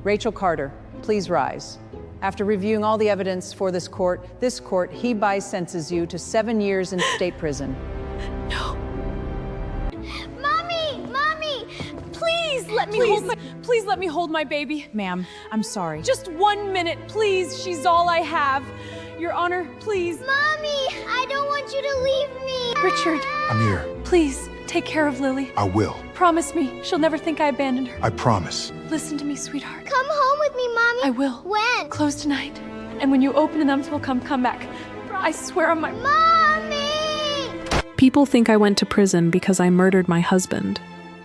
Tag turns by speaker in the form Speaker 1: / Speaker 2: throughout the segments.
Speaker 1: Rachel Carter, please rise. After reviewing all the evidence for this court hereby sentences you to 7 years in state prison.
Speaker 2: No. Mommy, please let me hold my baby.
Speaker 3: Ma'am, I'm sorry.
Speaker 2: Just 1 minute, please. She's all I have. Your Honor, please.
Speaker 4: Mommy, I don't want you to leave me.
Speaker 2: Richard.
Speaker 5: I'm here.
Speaker 2: Please, take care of Lily.
Speaker 5: I will.
Speaker 2: Promise me, she'll never think I abandoned her.
Speaker 5: I promise.
Speaker 2: Listen to me, sweetheart.
Speaker 4: Come home with me, Mommy.
Speaker 2: I will.
Speaker 4: When?
Speaker 2: Close tonight. And when you open them, we'll come back. I swear on my...
Speaker 4: Mommy!
Speaker 6: People think I went to prison because I murdered my husband.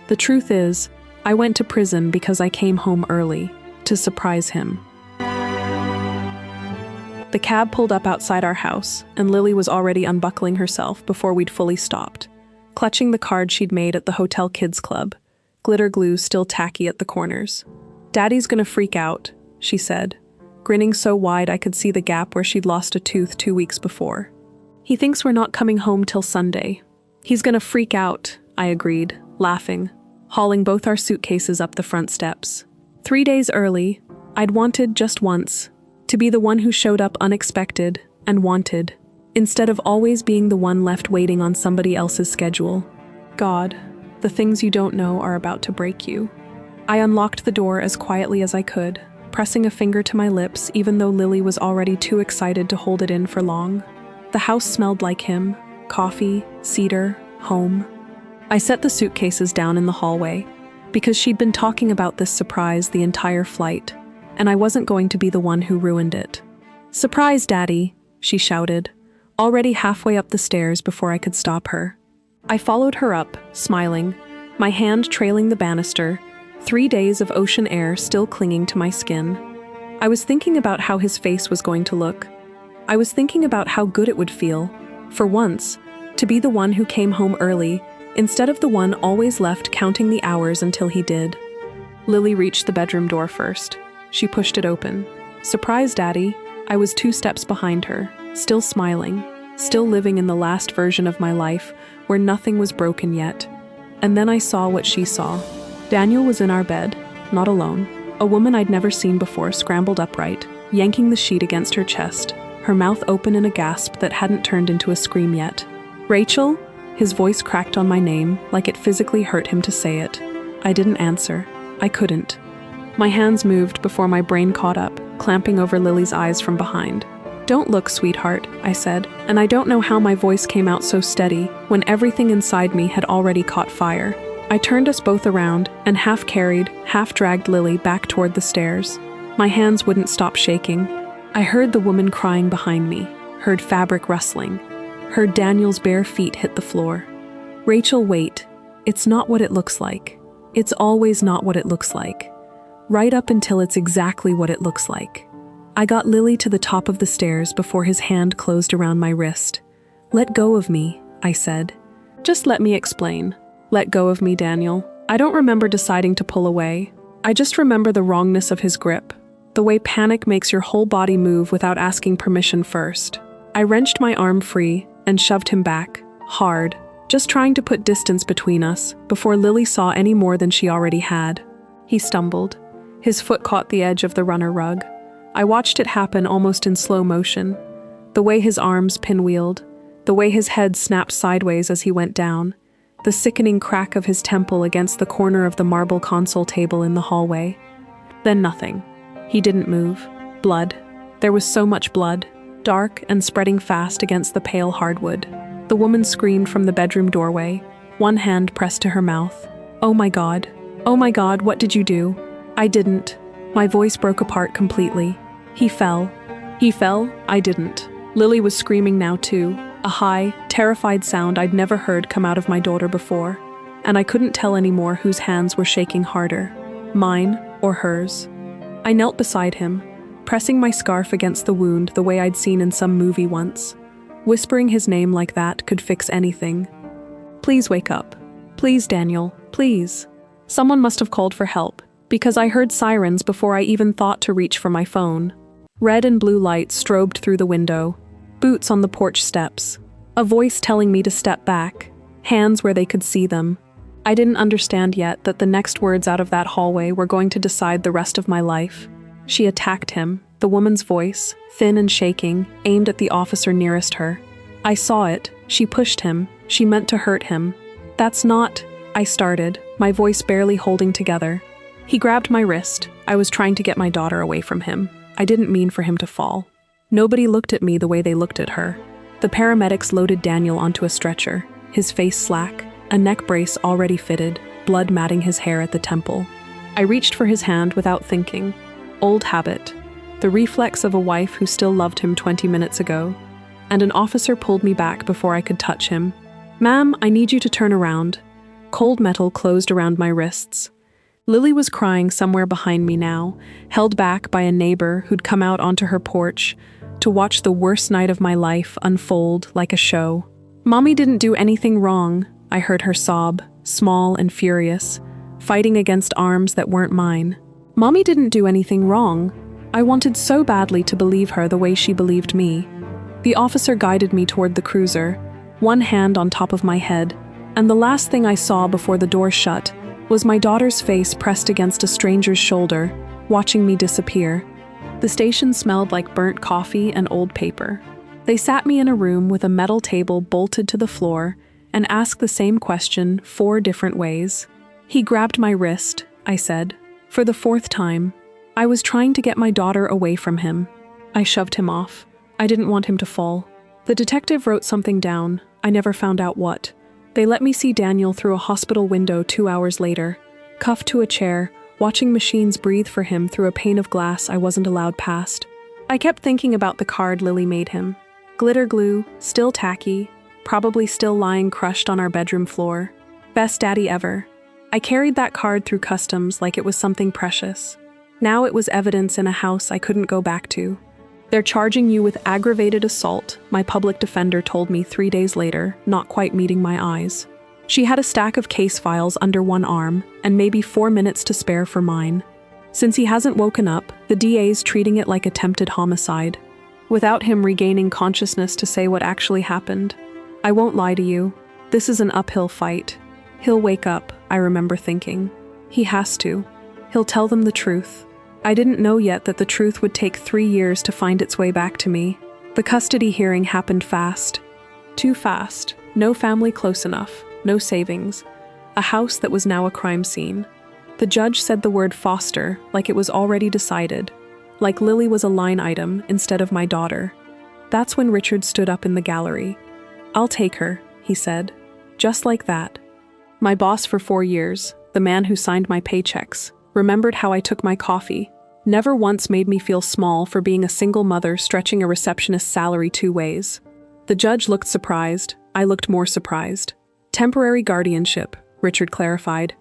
Speaker 6: The truth is, I went to prison because I came home early to surprise him. The cab pulled up outside our house, and Lily was already unbuckling herself before we'd fully stopped, clutching the card she'd made at the Hotel Kids Club, glitter glue still tacky at the corners. "Daddy's gonna freak out," she said, grinning so wide I could see the gap where she'd lost a tooth 2 weeks before. "He thinks we're not coming home till Sunday." "He's gonna freak out," I agreed, laughing, hauling both our suitcases up the front steps. 3 days early, I'd wanted just once to be the one who showed up unexpected and wanted, instead of always being the one left waiting on somebody else's schedule. God, the things you don't know are about to break you. I unlocked the door as quietly as I could, pressing a finger to my lips even though Lily was already too excited to hold it in for long. The house smelled like him: coffee, cedar, home. I set the suitcases down in the hallway, because she'd been talking about this surprise the entire flight, and I wasn't going to be the one who ruined it. "Surprise, Daddy," she shouted, already halfway up the stairs before I could stop her. I followed her up, smiling, my hand trailing the banister, 3 days of ocean air still clinging to my skin. I was thinking about how his face was going to look. I was thinking about how good it would feel, for once, to be the one who came home early, instead of the one always left counting the hours until he did. Lily reached the bedroom door first. She pushed it open. "Surprise, Daddy." I was 2 steps behind her, still smiling, still living in the last version of my life where nothing was broken yet. And then I saw what she saw. Daniel was in our bed, not alone. A woman I'd never seen before scrambled upright, yanking the sheet against her chest, her mouth open in a gasp that hadn't turned into a scream yet. "Rachel?" His voice cracked on my name, like it physically hurt him to say it. I didn't answer. I couldn't. My hands moved before my brain caught up, clamping over Lily's eyes from behind. "Don't look, sweetheart," I said, and I don't know how my voice came out so steady when everything inside me had already caught fire. I turned us both around and half-carried, half-dragged Lily back toward the stairs. My hands wouldn't stop shaking. I heard the woman crying behind me, heard fabric rustling, heard Daniel's bare feet hit the floor. "Rachel, wait. It's not what it looks like. It's always not what it looks like. Right up until it's exactly what it looks like." I got Lily to the top of the stairs before his hand closed around my wrist. "Let go of me," I said. "Just let me explain. Let go of me, Daniel." I don't remember deciding to pull away. I just remember the wrongness of his grip, the way panic makes your whole body move without asking permission first. I wrenched my arm free and shoved him back, hard, just trying to put distance between us before Lily saw any more than she already had. He stumbled. His foot caught the edge of the runner rug. I watched it happen almost in slow motion. The way his arms pinwheeled, the way his head snapped sideways as he went down, the sickening crack of his temple against the corner of the marble console table in the hallway. Then nothing. He didn't move. Blood. There was so much blood, dark and spreading fast against the pale hardwood. The woman screamed from the bedroom doorway, one hand pressed to her mouth. "Oh my God. Oh my God, what did you do?" "I didn't." My voice broke apart completely. "He fell." "He fell? I didn't." Lily was screaming now too, a high, terrified sound I'd never heard come out of my daughter before, and I couldn't tell anymore whose hands were shaking harder, mine or hers. I knelt beside him, pressing my scarf against the wound the way I'd seen in some movie once. Whispering his name like that could fix anything. "Please wake up. Please, Daniel, please." Someone must have called for help, because I heard sirens before I even thought to reach for my phone. Red and blue lights strobed through the window, boots on the porch steps, a voice telling me to step back, hands where they could see them. I didn't understand yet that the next words out of that hallway were going to decide the rest of my life. She attacked him, the woman's voice, thin and shaking, aimed at the officer nearest her. I saw it. She pushed him. She meant to hurt him. That's not... I started, my voice barely holding together. He grabbed my wrist. I was trying to get my daughter away from him. I didn't mean for him to fall. Nobody looked at me the way they looked at her. The paramedics loaded Daniel onto a stretcher, his face slack, a neck brace already fitted, blood matting his hair at the temple. I reached for his hand without thinking. Old habit. The reflex of a wife who still loved him 20 minutes ago. And an officer pulled me back before I could touch him. "Ma'am, I need you to turn around." Cold metal closed around my wrists. Lily was crying somewhere behind me now, held back by a neighbor who'd come out onto her porch to watch the worst night of my life unfold like a show. "Mommy didn't do anything wrong," I heard her sob, small and furious, fighting against arms that weren't mine. "Mommy didn't do anything wrong." I wanted so badly to believe her the way she believed me. The officer guided me toward the cruiser, one hand on top of my head, and the last thing I saw before the door shut was my daughter's face pressed against a stranger's shoulder, watching me disappear. The station smelled like burnt coffee and old paper. They sat me in a room with a metal table bolted to the floor and asked the same question 4 different ways. "He grabbed my wrist," I said, for the 4th time. I was trying to get my daughter away from him. I shoved him off. I didn't want him to fall. The detective wrote something down. I never found out what. They let me see Daniel through a hospital window 2 hours later, cuffed to a chair, watching machines breathe for him through a pane of glass I wasn't allowed past. I kept thinking about the card Lily made him. Glitter glue, still tacky, probably still lying crushed on our bedroom floor. Best daddy ever. I carried that card through customs like it was something precious. Now it was evidence in a house I couldn't go back to. "They're charging you with aggravated assault," my public defender told me 3 days later, not quite meeting my eyes. She had a stack of case files under one arm, and maybe 4 minutes to spare for mine. Since he hasn't woken up, the DA's treating it like attempted homicide, without him regaining consciousness to say what actually happened. I won't lie to you. This is an uphill fight. He'll wake up, I remember thinking. He has to. He'll tell them the truth. I didn't know yet that the truth would take 3 years to find its way back to me. The custody hearing happened fast. Too fast. No family close enough. No savings. A house that was now a crime scene. The judge said the word foster like it was already decided. Like Lily was a line item instead of my daughter. That's when Richard stood up in the gallery. "I'll take her," he said. Just like that. My boss for 4 years, the man who signed my paychecks, remembered how I took my coffee, never once made me feel small for being a single mother stretching a receptionist's salary 2 ways. The judge looked surprised. I looked more surprised. "Temporary guardianship," Richard clarified.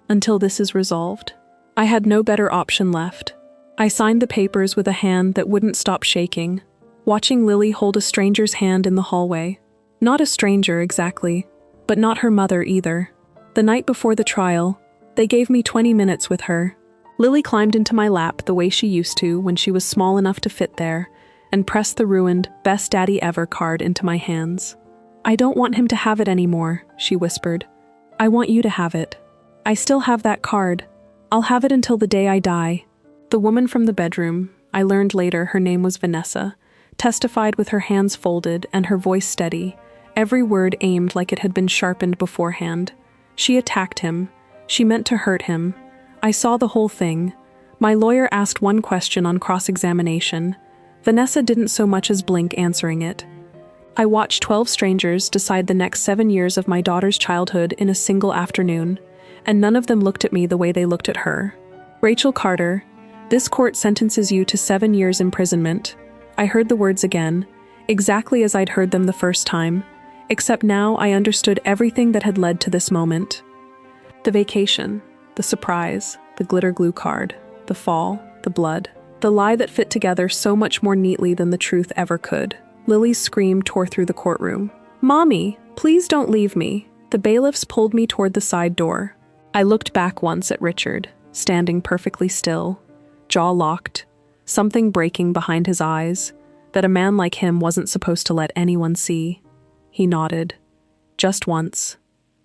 Speaker 6: "Until this is resolved." I had no better option left. I signed the papers with a hand that wouldn't stop shaking, watching Lily hold a stranger's hand in the hallway. Not a stranger exactly, but not her mother either. The night before the trial, they gave me 20 minutes with her. Lily climbed into my lap the way she used to when she was small enough to fit there, and pressed the ruined "Best Daddy Ever" card into my hands. "I don't want him to have it anymore," she whispered. "I want you to have it. I still have that card. I'll have it until the day I die." The woman from the bedroom, I learned later her name was Vanessa, testified with her hands folded and her voice steady, every word aimed like it had been sharpened beforehand. She attacked him. She meant to hurt him. I saw the whole thing. My lawyer asked one question on cross-examination. Vanessa didn't so much as blink answering it. I watched 12 strangers decide the next 7 years of my daughter's childhood in a single afternoon, and none of them looked at me the way they looked at her. "Rachel Carter, this court sentences you to 7 years imprisonment." I heard the words again, exactly as I'd heard them the first time, except now I understood everything that had led to this moment. The vacation, the surprise, the glitter glue card, the fall, the blood, the lie that fit together so much more neatly than the truth ever could. Lily's scream tore through the courtroom. "Mommy, please don't leave me." The bailiffs pulled me toward the side door. I looked back once at Richard, standing perfectly still, jaw locked, something breaking behind his eyes, that a man like him wasn't supposed to let anyone see. He nodded. Just once.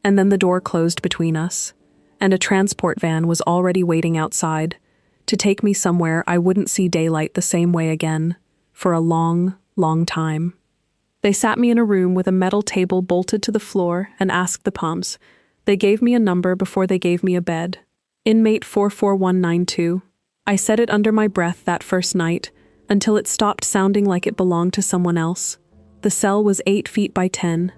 Speaker 6: and then the door closed between us, and a transport van was already waiting outside to take me somewhere I wouldn't see daylight the same way again for a long, long time. They sat me in a room with a metal table bolted to the floor and asked the pumps. They gave me a number before they gave me a bed. Inmate 44192. I said it under my breath that first night, until it stopped sounding like it belonged to someone else. The cell was 8 feet by 10.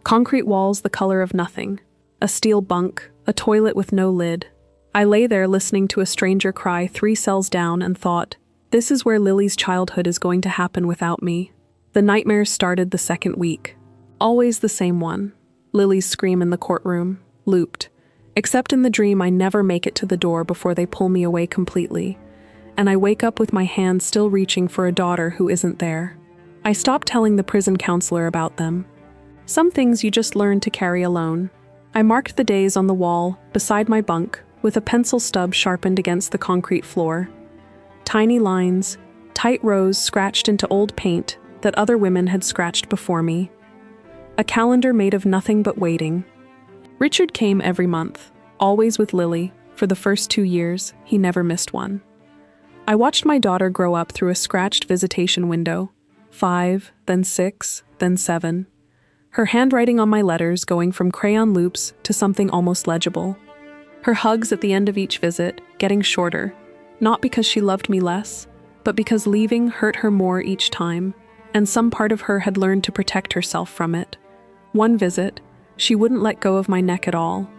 Speaker 6: Concrete walls the color of nothing. A steel bunk, a toilet with no lid. I lay there listening to a stranger cry 3 cells down and thought, this is where Lily's childhood is going to happen without me. The nightmares started the second week. Always the same one. Lily's scream in the courtroom, looped. Except in the dream I never make it to the door before they pull me away completely, and I wake up with my hand still reaching for a daughter who isn't there. I stopped telling the prison counselor about them. Some things you just learn to carry alone. I marked the days on the wall, beside my bunk, with a pencil stub sharpened against the concrete floor. Tiny lines, tight rows scratched into old paint that other women had scratched before me. A calendar made of nothing but waiting. Richard came every month, always with Lily. For the first 2 years, he never missed one. I watched my daughter grow up through a scratched visitation window. 5, then 6, then 7. Her handwriting on my letters going from crayon loops to something almost legible. Her hugs at the end of each visit getting shorter, not because she loved me less, but because leaving hurt her more each time, and some part of her had learned to protect herself from it. One visit, she wouldn't let go of my neck at all.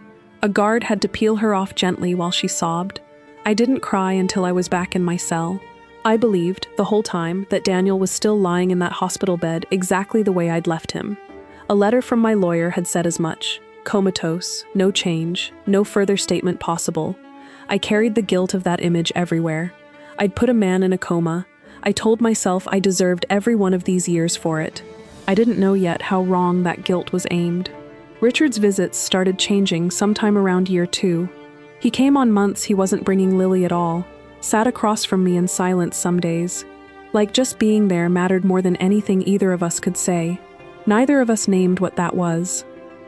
Speaker 6: A guard had to peel her off gently while she sobbed. I didn't cry until I was back in my cell. I believed, the whole time, that Daniel was still lying in that hospital bed exactly the way I'd left him. A letter from my lawyer had said as much. Comatose, no change, no further statement possible. I carried the guilt of that image everywhere. I'd put a man in a coma. I told myself I deserved every one of these years for it. I didn't know yet how wrong that guilt was aimed. Richard's visits started changing sometime around year 2. He came on months he wasn't bringing Lily at all, sat across from me in silence some days. Like just being there mattered more than anything either of us could say. Neither of us named what that was.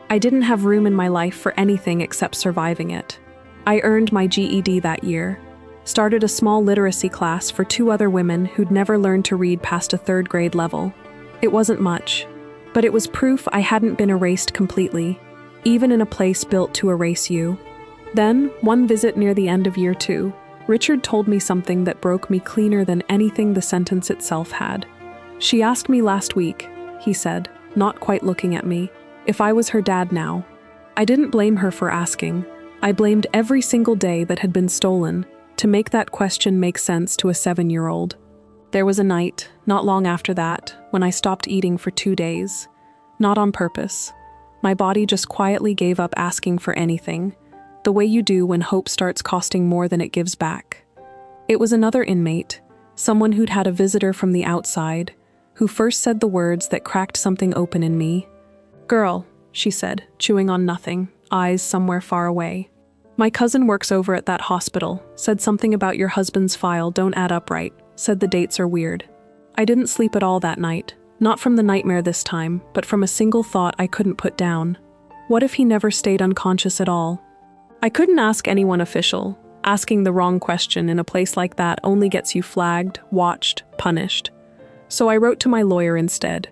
Speaker 6: I didn't have room in my life for anything except surviving it. I earned my GED that year, started a small literacy class for 2 other women who'd never learned to read past a 3rd grade level. It wasn't much, but it was proof I hadn't been erased completely, even in a place built to erase you. Then, one visit near the end of year 2, Richard told me something that broke me cleaner than anything the sentence itself had. She asked me last week, he said, not quite looking at me, if I was her dad now. I didn't blame her for asking. I blamed every single day that had been stolen to make that question make sense to a 7-year-old. There was a night, not long after that, when I stopped eating for 2 days. Not on purpose. My body just quietly gave up asking for anything, the way you do when hope starts costing more than it gives back. It was another inmate, someone who'd had a visitor from the outside, who first said the words that cracked something open in me. "Girl," she said, chewing on nothing, eyes somewhere far away. "My cousin works over at that hospital, said something about your husband's file don't add up right, said the dates are weird." I didn't sleep at all that night, not from the nightmare this time, but from a single thought I couldn't put down. What if he never stayed unconscious at all? I couldn't ask anyone official. Asking the wrong question in a place like that only gets you flagged, watched, punished. So I wrote to my lawyer instead.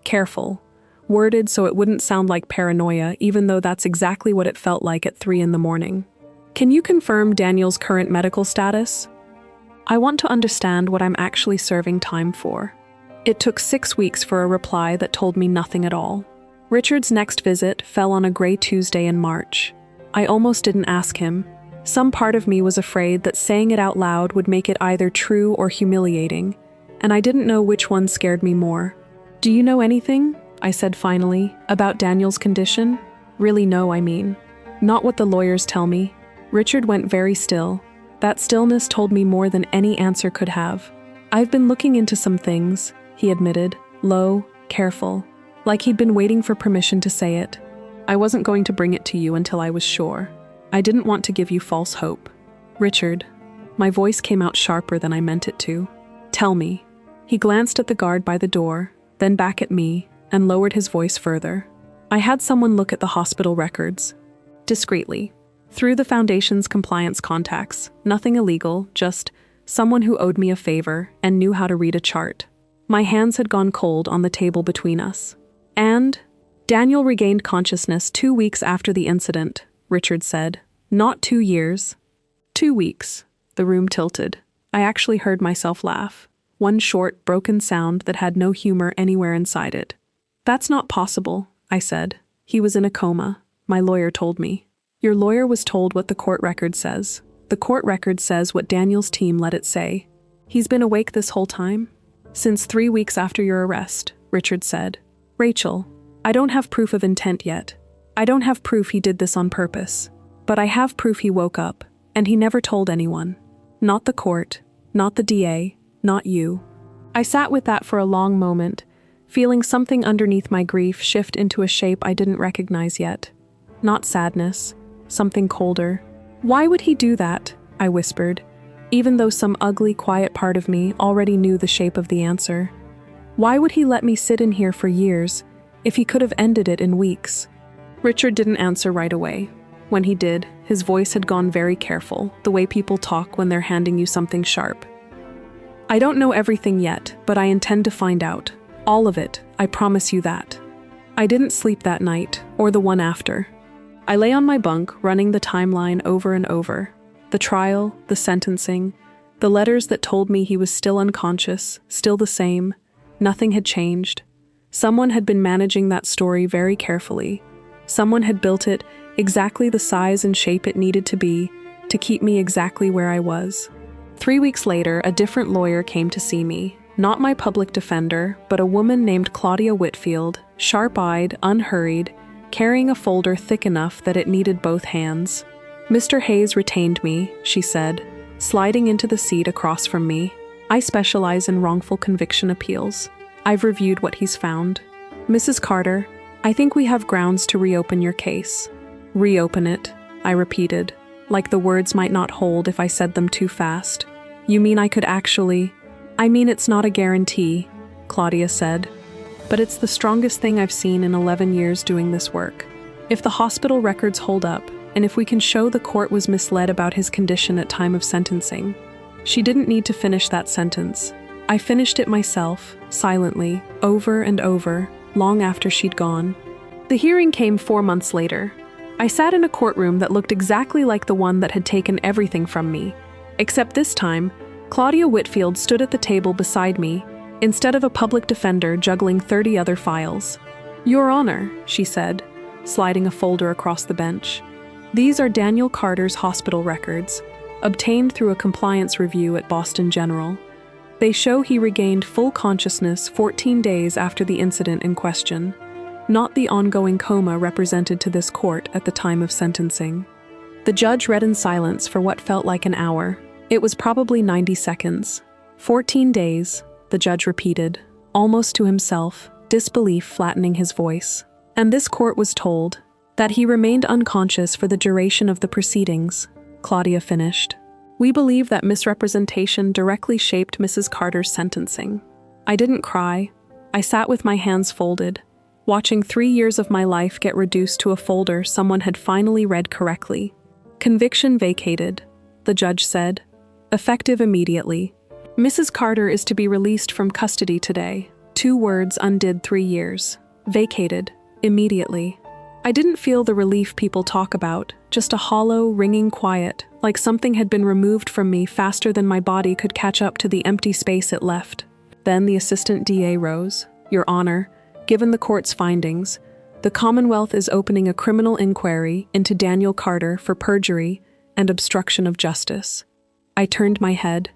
Speaker 6: Careful. Worded so it wouldn't sound like paranoia, even though that's exactly what it felt like at 3 in the morning. "Can you confirm Daniel's current medical status? I want to understand what I'm actually serving time for." It took 6 weeks for a reply that told me nothing at all. Richard's next visit fell on a gray Tuesday in March. I almost didn't ask him. Some part of me was afraid that saying it out loud would make it either true or humiliating, and I didn't know which one scared me more. "Do you know anything?" I said finally, "about Daniel's condition?" Really know, I mean. Not what the lawyers tell me. Richard went very still. That stillness told me more than any answer could have. "I've been looking into some things," he admitted, low, careful, like he'd been waiting for permission to say it. "I wasn't going to bring it to you until I was sure. I didn't want to give you false hope." "Richard," my voice came out sharper than I meant it to. "Tell me." He glanced at the guard by the door, then back at me, and lowered his voice further. I had someone look at the hospital records. Discreetly. Through the Foundation's compliance contacts. Nothing illegal, just someone who owed me a favor and knew how to read a chart. My hands had gone cold on the table between us. And Daniel regained consciousness 2 weeks after the incident, Richard said. Not 2 years. 2 weeks. The room tilted. I actually heard myself laugh. One short, broken sound that had no humor anywhere inside it. That's not possible, I said. He was in a coma, my lawyer told me. Your lawyer was told what the court record says. The court record says what Daniel's team let it say. He's been awake this whole time? Since 3 weeks after your arrest, Richard said. Rachel, I don't have proof of intent yet. I don't have proof he did this on purpose. But I have proof he woke up, and he never told anyone. Not the court, not the DA, not you. I sat with that for a long moment, feeling something underneath my grief shift into a shape I didn't recognize yet. Not sadness, something colder. Why would he do that? I whispered, even though some ugly, quiet part of me already knew the shape of the answer. Why would he let me sit in here for years, if he could have ended it in weeks? Richard didn't answer right away. When he did, his voice had gone very careful, the way people talk when they're handing you something sharp. I don't know everything yet, but I intend to find out. All of it, I promise you that. I didn't sleep that night, or the one after. I lay on my bunk, running the timeline over and over. The trial, the sentencing, the letters that told me he was still unconscious, still the same. Nothing had changed. Someone had been managing that story very carefully. Someone had built it exactly the size and shape it needed to be to keep me exactly where I was. 3 weeks later, a different lawyer came to see me. Not my public defender, but a woman named Claudia Whitfield, sharp-eyed, unhurried, carrying a folder thick enough that it needed both hands. Mr. Hayes retained me, she said, sliding into the seat across from me. I specialize in wrongful conviction appeals. I've reviewed what he's found. Mrs. Carter, I think we have grounds to reopen your case. Reopen it, I repeated, like the words might not hold if I said them too fast. You mean I could actually? I mean, it's not a guarantee, Claudia said, but it's the strongest thing I've seen in 11 years doing this work. If the hospital records hold up, and if we can show the court was misled about his condition at time of sentencing. She didn't need to finish that sentence. I finished it myself, silently, over and over, long after she'd gone. The hearing came 4 months later. I sat in a courtroom that looked exactly like the one that had taken everything from me. Except this time, Claudia Whitfield stood at the table beside me, instead of a public defender juggling 30 other files. Your Honor, she said, sliding a folder across the bench. These are Daniel Carter's hospital records, obtained through a compliance review at Boston General. They show he regained full consciousness 14 days after the incident in question, not the ongoing coma represented to this court at the time of sentencing. The judge read in silence for what felt like an hour. It was probably 90 seconds. 14 days, the judge repeated, almost to himself, disbelief flattening his voice. And this court was told that he remained unconscious for the duration of the proceedings, Claudia finished. We believe that misrepresentation directly shaped Mrs. Carter's sentencing. I didn't cry. I sat with my hands folded, watching 3 years of my life get reduced to a folder someone had finally read correctly. Conviction vacated, the judge said, effective immediately. Mrs. Carter is to be released from custody today. 2 words undid 3 years. Vacated, immediately. I didn't feel the relief people talk about, just a hollow, ringing quiet, like something had been removed from me faster than my body could catch up to the empty space it left. Then the assistant DA rose. Your Honor, given the court's findings, the Commonwealth is opening a criminal inquiry into Daniel Carter for perjury and obstruction of justice. I turned my head.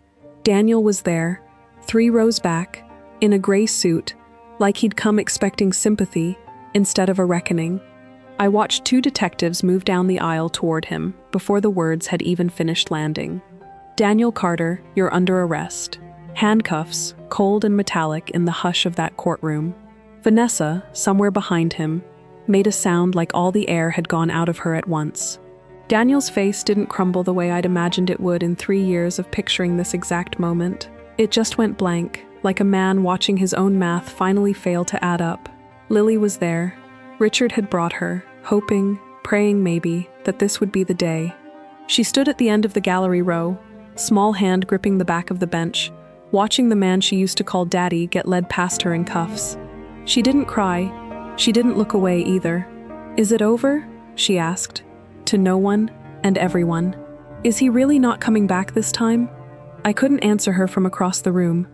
Speaker 6: Daniel was there, 3 rows back, in a gray suit, like he'd come expecting sympathy instead of a reckoning. I watched 2 detectives move down the aisle toward him before the words had even finished landing. Daniel Carter, you're under arrest. Handcuffs, cold and metallic in the hush of that courtroom. Vanessa, somewhere behind him, made a sound like all the air had gone out of her at once. Daniel's face didn't crumble the way I'd imagined it would in 3 years of picturing this exact moment. It just went blank, like a man watching his own math finally fail to add up. Lily was there. Richard had brought her, hoping, praying maybe, that this would be the day. She stood at the end of the gallery row, small hand gripping the back of the bench, watching the man she used to call Daddy get led past her in cuffs. She didn't cry. She didn't look away either. "Is it over?" she asked. To no one and everyone. "Is he really not coming back this time?" I couldn't answer her from across the room.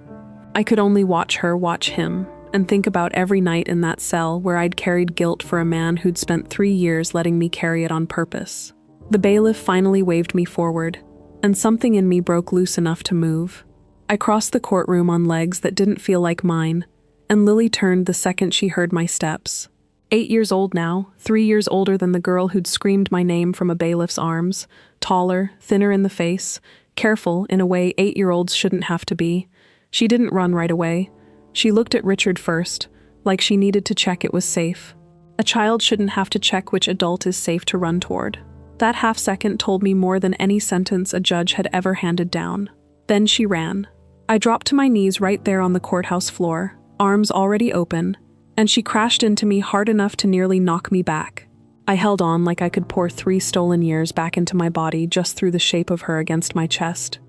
Speaker 6: I could only watch her watch him, and think about every night in that cell where I'd carried guilt for a man who'd spent 3 years letting me carry it on purpose. The bailiff finally waved me forward, and something in me broke loose enough to move. I crossed the courtroom on legs that didn't feel like mine, and Lily turned the second she heard my steps. 8 years old now, 3 years older than the girl who'd screamed my name from a bailiff's arms, taller, thinner in the face, careful in a way 8-year-olds shouldn't have to be. She didn't run right away. She looked at Richard first, like she needed to check it was safe. A child shouldn't have to check which adult is safe to run toward. That half-second told me more than any sentence a judge had ever handed down. Then she ran. I dropped to my knees right there on the courthouse floor, arms already open, and she crashed into me hard enough to nearly knock me back. I held on like I could pour 3 stolen years back into my body just through the shape of her against my chest.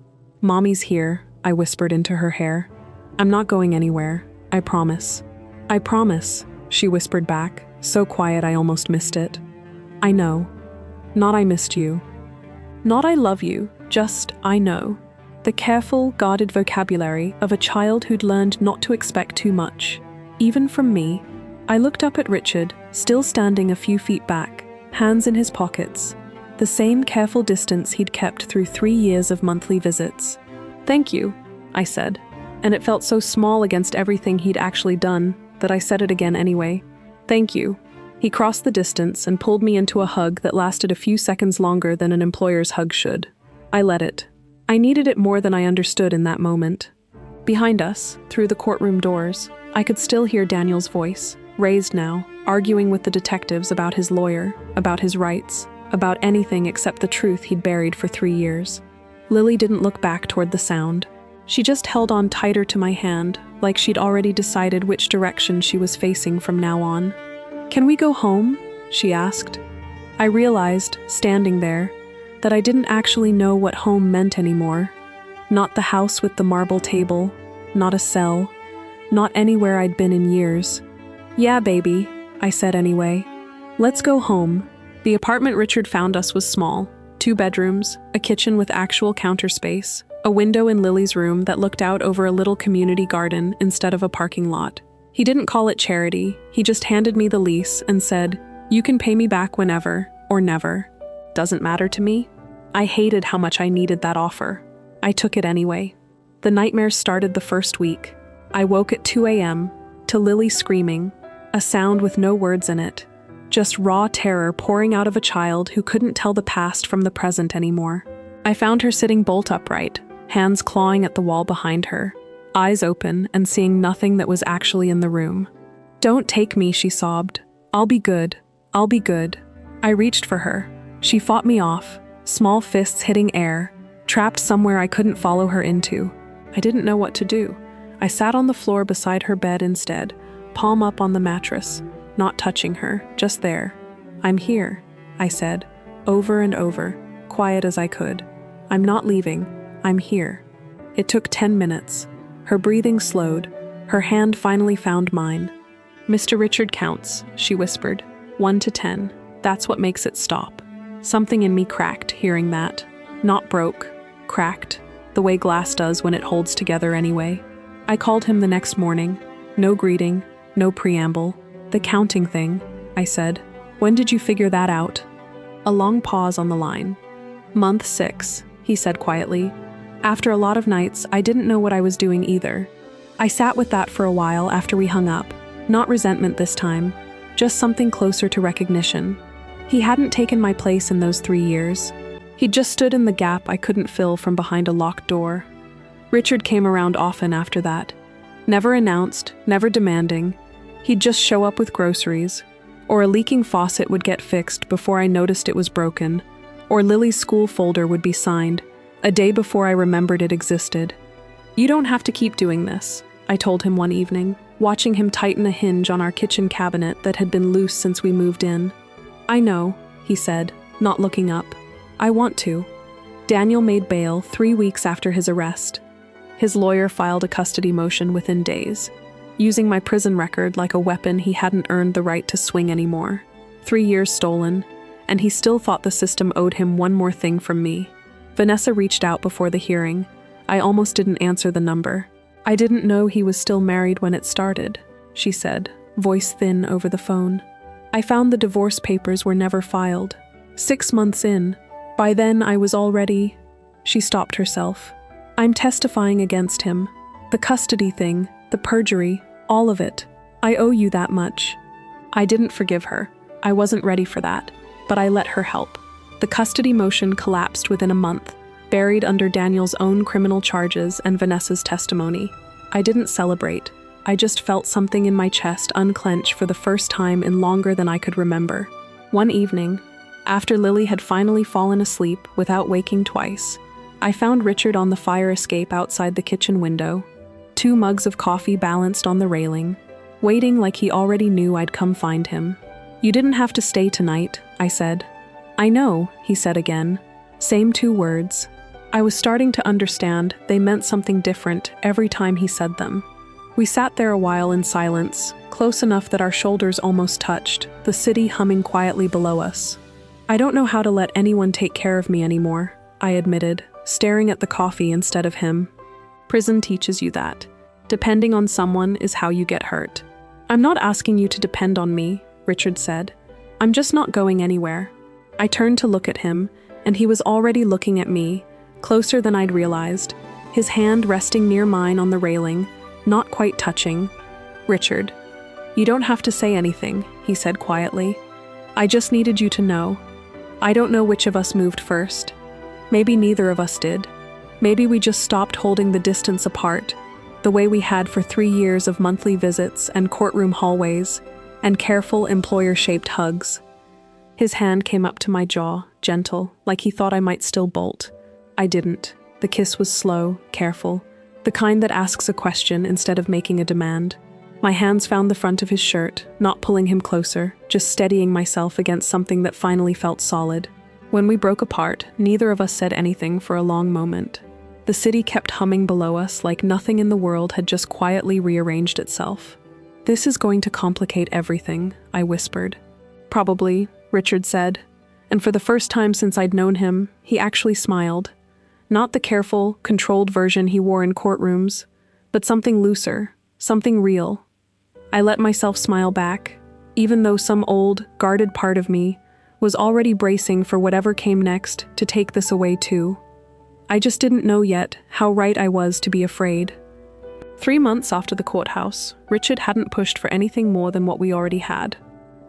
Speaker 6: "Mommy's here," I whispered into her hair. "I'm not going anywhere. I promise." "I promise," she whispered back, so quiet I almost missed it. "I know. Not I missed you. Not I love you, just I know." The careful, guarded vocabulary of a child who'd learned not to expect too much, even from me. I looked up at Richard, still standing a few feet back, hands in his pockets, the same careful distance he'd kept through 3 years of monthly visits. "Thank you," I said, and it felt so small against everything he'd actually done that I said it again anyway. "Thank you." He crossed the distance and pulled me into a hug that lasted a few seconds longer than an employer's hug should. I let it. I needed it more than I understood in that moment. Behind us, through the courtroom doors, I could still hear Daniel's voice, raised now, arguing with the detectives about his lawyer, about his rights, about anything except the truth he'd buried for 3 years. Lily didn't look back toward the sound. She just held on tighter to my hand, like she'd already decided which direction she was facing from now on. "Can we go home?" she asked. I realized, standing there, that I didn't actually know what home meant anymore. Not the house with the marble table, not a cell, not anywhere I'd been in years. "Yeah, baby," I said anyway. "Let's go home." The apartment Richard found us was small. 2 bedrooms, a kitchen with actual counter space, a window in Lily's room that looked out over a little community garden instead of a parking lot. He didn't call it charity, he just handed me the lease and said, "You can pay me back whenever, or never. Doesn't matter to me." I hated how much I needed that offer. I took it anyway. The nightmares started the first week. I woke at 2 a.m. to Lily screaming, a sound with no words in it. Just raw terror pouring out of a child who couldn't tell the past from the present anymore. I found her sitting bolt upright, hands clawing at the wall behind her, eyes open and seeing nothing that was actually in the room. "Don't take me," she sobbed. "I'll be good. I'll be good." I reached for her. She fought me off, small fists hitting air, trapped somewhere I couldn't follow her into. I didn't know what to do. I sat on the floor beside her bed instead, palm up on the mattress, not touching her, just there. "I'm here," I said, over and over, quiet as I could. "I'm not leaving. I'm here." It took 10 minutes. Her breathing slowed. Her hand finally found mine. "Mr. Richard counts," she whispered. 1 to 10. That's what makes it stop. Something in me cracked hearing that. Not broke, cracked, the way glass does when it holds together anyway. I called him the next morning. No greeting, no preamble. "The counting thing," I said. "When did you figure that out?" A long pause on the line. "Month 6, he said quietly. After a lot of nights, I didn't know what I was doing either. I sat with that for a while after we hung up. Not resentment this time, just something closer to recognition. He hadn't taken my place in those 3 years. He'd just stood in the gap I couldn't fill from behind a locked door. Richard came around often after that. Never announced, never demanding. He'd just show up with groceries, or a leaking faucet would get fixed before I noticed it was broken, or Lily's school folder would be signed, a day before I remembered it existed. "You don't have to keep doing this," I told him one evening, watching him tighten a hinge on our kitchen cabinet that had been loose since we moved in. "I know," he said, not looking up. "I want to." Daniel made bail 3 weeks after his arrest. His lawyer filed a custody motion within days, using my prison record like a weapon he hadn't earned the right to swing anymore. 3 years stolen, and he still thought the system owed him one more thing from me. Vanessa reached out before the hearing. I almost didn't answer the number. "I didn't know he was still married when it started," she said, voice thin over the phone. "I found the divorce papers were never filed. 6 months in. By then I was already—" She stopped herself. "I'm testifying against him. The custody thing, the perjury, all of it. I owe you that much." I didn't forgive her. I wasn't ready for that, but I let her help. The custody motion collapsed within a month, buried under Daniel's own criminal charges and Vanessa's testimony. I didn't celebrate. I just felt something in my chest unclench for the first time in longer than I could remember. One evening, after Lily had finally fallen asleep without waking twice, I found Richard on the fire escape outside the kitchen window, 2 mugs of coffee balanced on the railing, waiting like he already knew I'd come find him. "You didn't have to stay tonight," I said. "I know," he said again. Same 2 words. I was starting to understand they meant something different every time he said them. We sat there a while in silence, close enough that our shoulders almost touched, the city humming quietly below us. "I don't know how to let anyone take care of me anymore," I admitted, staring at the coffee instead of him. "Prison teaches you that. Depending on someone is how you get hurt." "I'm not asking you to depend on me," Richard said. "I'm just not going anywhere." I turned to look at him, and he was already looking at me, closer than I'd realized, his hand resting near mine on the railing, not quite touching. "Richard, you don't have to say anything," he said quietly. "I just needed you to know. I don't know which of us moved first. Maybe neither of us did. Maybe we just stopped holding the distance apart, the way we had for 3 years of monthly visits and courtroom hallways and careful employer-shaped hugs." His hand came up to my jaw, gentle, like he thought I might still bolt. I didn't. The kiss was slow, careful, the kind that asks a question instead of making a demand. My hands found the front of his shirt, not pulling him closer, just steadying myself against something that finally felt solid. When we broke apart, neither of us said anything for a long moment. The city kept humming below us like nothing in the world had just quietly rearranged itself. "This is going to complicate everything," I whispered. "Probably," Richard said, and for the first time since I'd known him, he actually smiled. Not the careful, controlled version he wore in courtrooms, but something looser, something real. I let myself smile back, even though some old, guarded part of me was already bracing for whatever came next to take this away too. I just didn't know yet how right I was to be afraid. 3 months after the courthouse, Richard hadn't pushed for anything more than what we already had.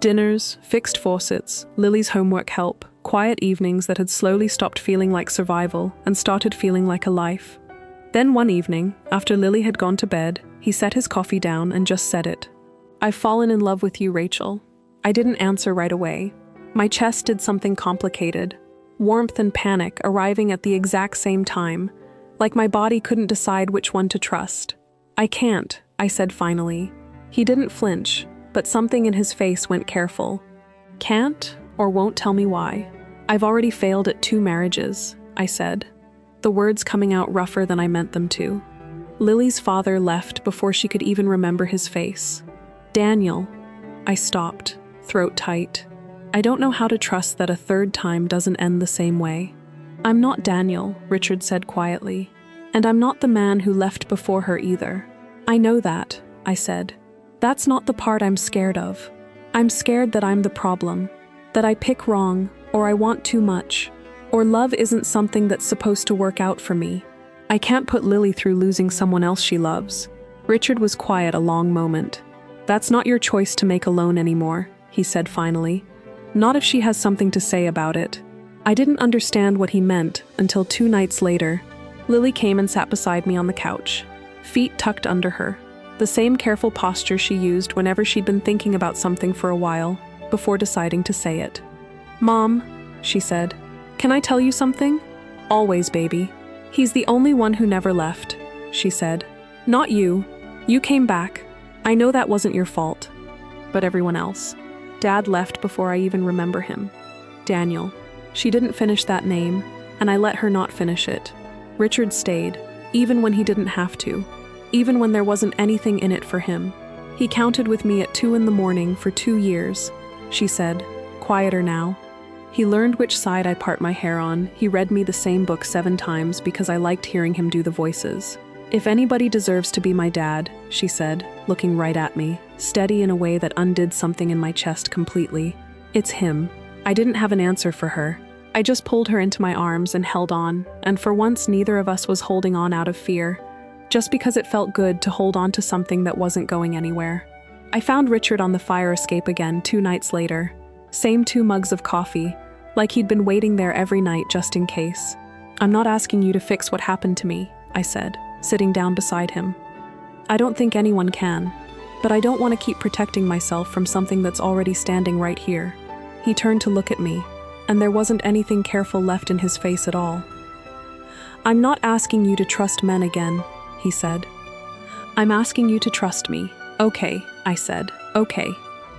Speaker 6: Dinners, fixed faucets, Lily's homework help, quiet evenings that had slowly stopped feeling like survival and started feeling like a life. Then one evening, after Lily had gone to bed, he set his coffee down and just said it. "I've fallen in love with you, Rachel." I didn't answer right away. My chest did something complicated. Warmth and panic arriving at the exact same time, like my body couldn't decide which one to trust. "I can't," I said finally. He didn't flinch, but something in his face went careful. "Can't or won't tell me why. I've already failed at 2 marriages," I said, the words coming out rougher than I meant them to. Lily's father left before she could even remember his face. "Daniel." I stopped, throat tight. I don't know how to trust that a 3rd time doesn't end the same way. "I'm not Daniel," Richard said quietly. "And I'm not the man who left before her either." "I know that," I said. "That's not the part I'm scared of. I'm scared that I'm the problem, that I pick wrong, or I want too much, or love isn't something that's supposed to work out for me. I can't put Lily through losing someone else she loves." Richard was quiet a long moment. "That's not your choice to make alone anymore," he said finally. "Not if she has something to say about it." I didn't understand what he meant until 2 nights later. Lily came and sat beside me on the couch, feet tucked under her, the same careful posture she used whenever she'd been thinking about something for a while, before deciding to say it. "Mom," she said, "can I tell you something?" "Always, baby." "He's the only one who never left," she said. "Not you. You came back. I know that wasn't your fault, but everyone else. Dad left before I even remember him. Daniel. She didn't finish that name, and I let her not finish it. Richard stayed, even when he didn't have to, even when there wasn't anything in it for him. He counted with me at 2 a.m. for 2 years, she said, quieter now. He learned which side I part my hair on. He read me the same book 7 times because I liked hearing him do the voices. If anybody deserves to be my dad, she said, looking right at me, steady in a way that undid something in my chest completely, it's him. I didn't have an answer for her. I just pulled her into my arms and held on, and for once neither of us was holding on out of fear, just because it felt good to hold on to something that wasn't going anywhere. I found Richard on the fire escape again 2 nights later. Same 2 mugs of coffee, like he'd been waiting there every night just in case. I'm not asking you to fix what happened to me, I said, sitting down beside him. I don't think anyone can, but I don't want to keep protecting myself from something that's already standing right here. He turned to look at me, and there wasn't anything careful left in his face at all. I'm not asking you to trust men again, he said. I'm asking you to trust me. Okay, I said, okay.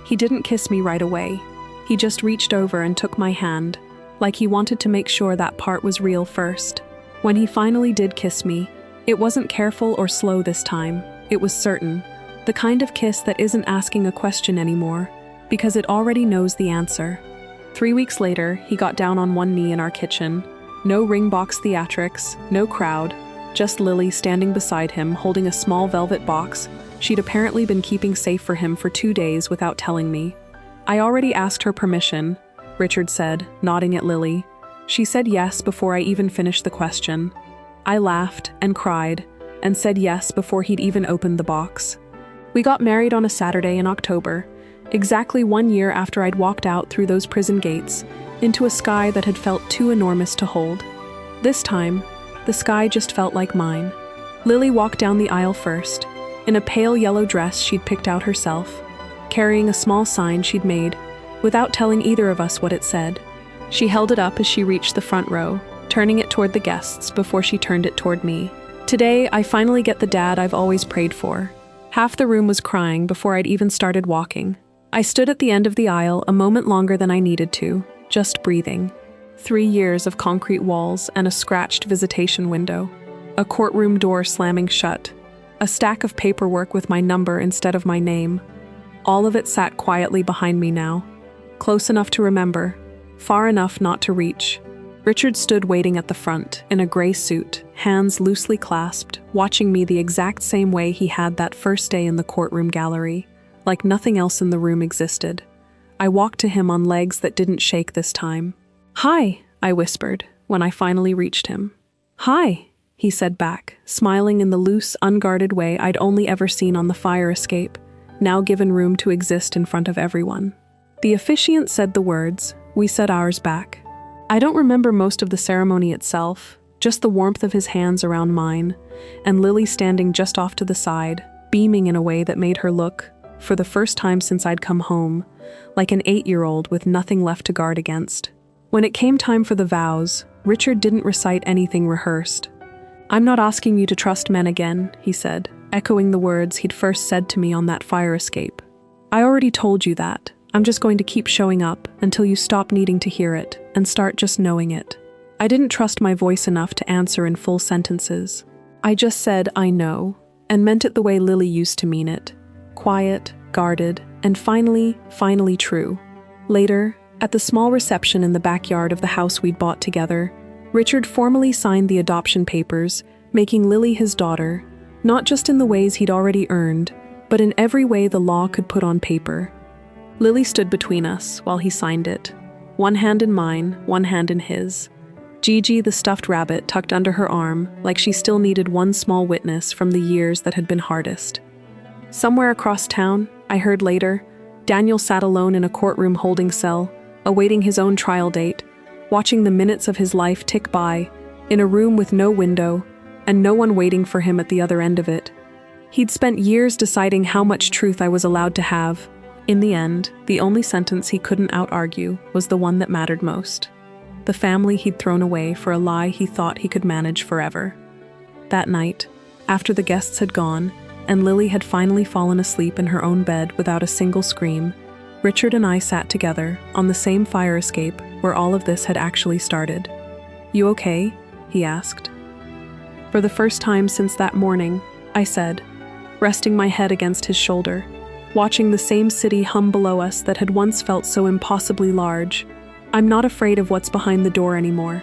Speaker 6: He didn't kiss me right away. He just reached over and took my hand, like he wanted to make sure that part was real first. When he finally did kiss me, it wasn't careful or slow this time. It was certain. The kind of kiss that isn't asking a question anymore, because it already knows the answer. 3 weeks later, he got down on one knee in our kitchen. No ring box theatrics, no crowd, just Lily standing beside him holding a small velvet box she'd apparently been keeping safe for him for 2 days without telling me. I already asked her permission, Richard said, nodding at Lily. She said yes before I even finished the question. I laughed and cried and said yes before he'd even opened the box. We got married on a Saturday in October, exactly 1 year after I'd walked out through those prison gates into a sky that had felt too enormous to hold. This time, the sky just felt like mine. Lily walked down the aisle first, in a pale yellow dress she'd picked out herself, carrying a small sign she'd made, without telling either of us what it said. She held it up as she reached the front row, turning it toward the guests before she turned it toward me. Today, I finally get the dad I've always prayed for. Half the room was crying before I'd even started walking. I stood at the end of the aisle a moment longer than I needed to, just breathing. 3 years of concrete walls and a scratched visitation window. A courtroom door slamming shut. A stack of paperwork with my number instead of my name. All of it sat quietly behind me now. Close enough to remember, far enough not to reach. Richard stood waiting at the front, in a gray suit, hands loosely clasped, watching me the exact same way he had that first day in the courtroom gallery, like nothing else in the room existed. I walked to him on legs that didn't shake this time. "Hi," I whispered, when I finally reached him. "Hi," he said back, smiling in the loose, unguarded way I'd only ever seen on the fire escape, now given room to exist in front of everyone. The officiant said the words, we said ours back. I don't remember most of the ceremony itself, just the warmth of his hands around mine, and Lily standing just off to the side, beaming in a way that made her look, for the first time since I'd come home, like an 8-year-old with nothing left to guard against. When it came time for the vows, Richard didn't recite anything rehearsed. "I'm not asking you to trust men again," he said, echoing the words he'd first said to me on that fire escape. "I already told you that. I'm just going to keep showing up until you stop needing to hear it and start just knowing it." I didn't trust my voice enough to answer in full sentences. I just said, "I know," and meant it the way Lily used to mean it. Quiet, guarded, and finally true. Later, at the small reception in the backyard of the house we'd bought together, Richard formally signed the adoption papers, making Lily his daughter, not just in the ways he'd already earned, but in every way the law could put on paper. Lily stood between us while he signed it, one hand in mine, one hand in his. Gigi, the stuffed rabbit, tucked under her arm, like she still needed one small witness from the years that had been hardest. Somewhere across town, I heard later, Daniel sat alone in a courtroom holding cell, awaiting his own trial date, watching the minutes of his life tick by, in a room with no window, and no one waiting for him at the other end of it. He'd spent years deciding how much truth I was allowed to have. In the end, the only sentence he couldn't out-argue was the one that mattered most. The family he'd thrown away for a lie he thought he could manage forever. That night, after the guests had gone, and Lily had finally fallen asleep in her own bed without a single scream, Richard and I sat together on the same fire escape where all of this had actually started. "You okay?" he asked. For the first time since that morning, I said, resting my head against his shoulder, watching the same city hum below us that had once felt so impossibly large. "I'm not afraid of what's behind the door anymore."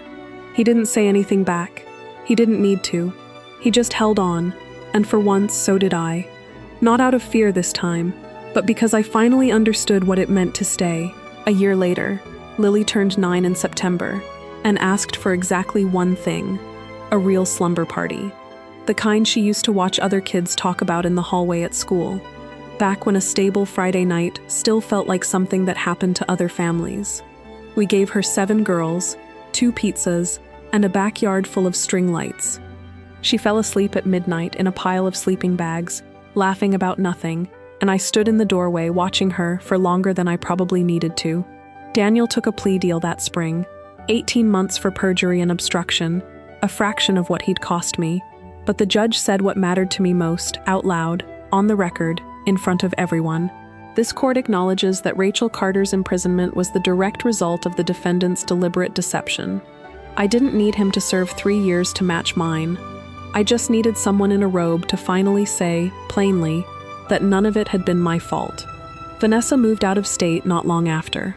Speaker 6: He didn't say anything back. He didn't need to. He just held on, and for once so did I. Not out of fear this time, but because I finally understood what it meant to stay. A year later, Lily turned 9 in September and asked for exactly one thing: a real slumber party. The kind she used to watch other kids talk about in the hallway at school, back when a stable Friday night still felt like something that happened to other families. We gave her 7 girls, 2 pizzas, and a backyard full of string lights. She fell asleep at midnight in a pile of sleeping bags, laughing about nothing, and I stood in the doorway watching her for longer than I probably needed to. Daniel took a plea deal that spring, 18 months for perjury and obstruction, a fraction of what he'd cost me, but the judge said what mattered to me most, out loud, on the record, in front of everyone. This court acknowledges that Rachel Carter's imprisonment was the direct result of the defendant's deliberate deception. I didn't need him to serve 3 years to match mine. I just needed someone in a robe to finally say, plainly, that none of it had been my fault. Vanessa moved out of state not long after.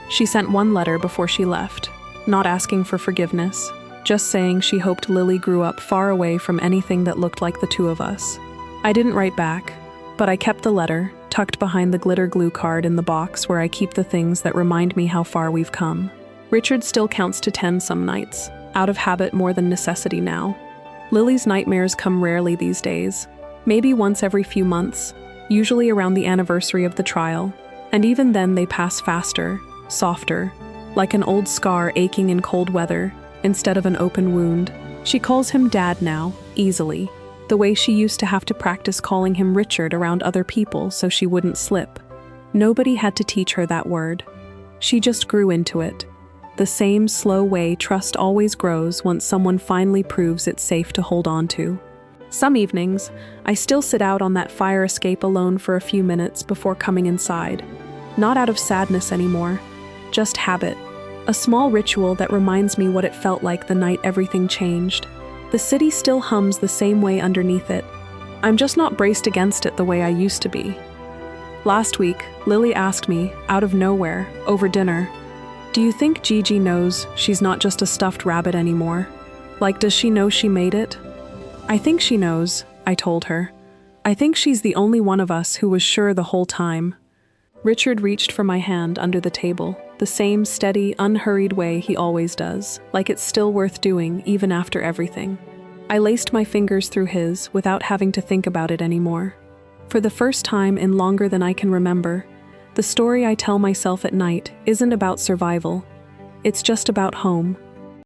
Speaker 6: She sent one letter before she left, not asking for forgiveness, just saying she hoped Lily grew up far away from anything that looked like the two of us. I didn't write back, but I kept the letter, tucked behind the glitter glue card in the box where I keep the things that remind me how far we've come. Richard still counts to 10 some nights, out of habit more than necessity now. Lily's nightmares come rarely these days, maybe once every few months, usually around the anniversary of the trial, and even then they pass faster, softer, like an old scar aching in cold weather, instead of an open wound. She calls him Dad now, easily, the way she used to have to practice calling him Richard around other people so she wouldn't slip. Nobody had to teach her that word. She just grew into it. The same slow way trust always grows once someone finally proves it's safe to hold on to. Some evenings, I still sit out on that fire escape alone for a few minutes before coming inside. Not out of sadness anymore, just habit. A small ritual that reminds me what it felt like the night everything changed. The city still hums the same way underneath it. I'm just not braced against it the way I used to be. Last week, Lily asked me, out of nowhere, over dinner, "Do you think Gigi knows she's not just a stuffed rabbit anymore? Like, does she know she made it?" "I think she knows," I told her. "I think she's the only one of us who was sure the whole time." Richard reached for my hand under the table, the same steady, unhurried way he always does, like it's still worth doing even after everything. I laced my fingers through his without having to think about it anymore. For the first time in longer than I can remember, the story I tell myself at night isn't about survival. It's just about home.